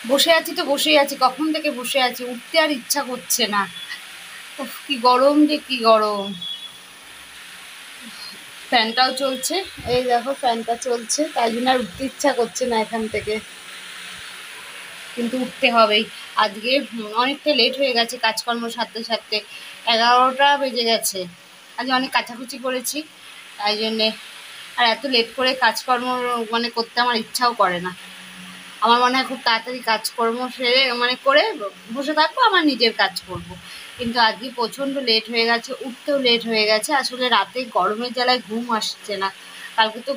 বসে আছি তো বসেই আছি, কখন থেকে বসে আছি, উঠতে আর ইচ্ছা করছে না। উফ, কি গরম যে কি গরম। ফ্যানটাও চলছে, এই দেখো ফ্যানটা চলছে, তাই জন্য আর উঠতে ইচ্ছা করছে না এখান থেকে, কিন্তু উঠতে হবেই। আজকে অনেকটা লেট হয়ে গেছে কাজকর্ম সারতে সারতে, 11টা বেজে গেছে। আজকে অনেক কাচাকুচি করেছি, তাই জন্যে। আর এত লেট করে কাজকর্ম মানে করতে আমার ইচ্ছাও করে না। আমার মনে হয় খুব তাড়াতাড়ি কাজকর্ম সেরে মানে করে বসে থাকবো, আমার নিজের কাজ করব। কিন্তু আজকে প্রচণ্ড লেট হয়ে গেছে, উঠতেও লেট হয়ে গেছে। আসলে রাতে গরমের জ্বালায় ঘুম আসছে না। কালকে তো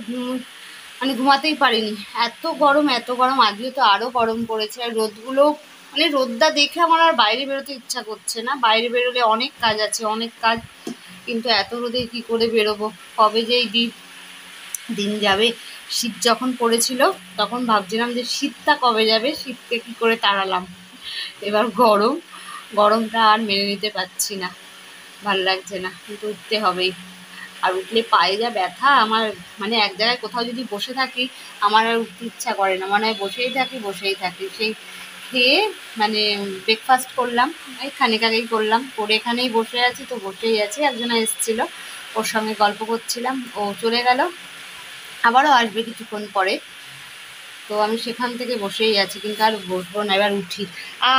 মানে ঘুমাতেই পারিনি, এত গরম এত গরম। আজকে তো আরো গরম পড়েছে, আর রোদগুলো মানে রোদটা দেখে আমার আর বাইরে বেরোতে ইচ্ছা করছে না। বাইরে বেরোলে অনেক কাজ আছে, অনেক কাজ, কিন্তু এত রোদে কি করে বেরোবো। কবে যে এই দিন যাবে। শীত যখন পড়েছিল তখন ভাবছিলাম যে শীতটা কবে যাবে, শীতকে কি করে তাড়ালাম। এবার গরম, গরমটা আর মেনে নিতে পারছি না, ভাল লাগছে না, কিন্তু উঠতে হবেই। আর উঠলে পায়ে যা ব্যথা আমার, মানে এক জায়গায় কোথাও যদি বসে থাকি আমার আর উঠতে ইচ্ছা করে না, মনে হয় বসেই থাকি বসেই থাকি। সেই খেয়ে মানে ব্রেকফাস্ট করলাম, এই খানিক আগেই করলাম, করে এখানেই বসে আছি, তো বসেই আছি। একজনা এসেছিল, ওর সঙ্গে গল্প করছিলাম, ও চলে গেল, আবারও আসবে কিছুক্ষণ পরে। তো আমি সেখান থেকে বসেই আছি, কিন্তু আর বসবো না, এবার উঠি। আ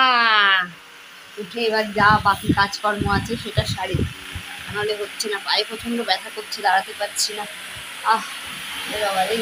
উঠে এবার যা বাকি কাজকর্ম আছে সেটা সারি, নাহলে হচ্ছে না। পায়ে প্রচণ্ড ব্যথা করছে, দাঁড়াতে পারছি না। আহ, এ বাবা রে।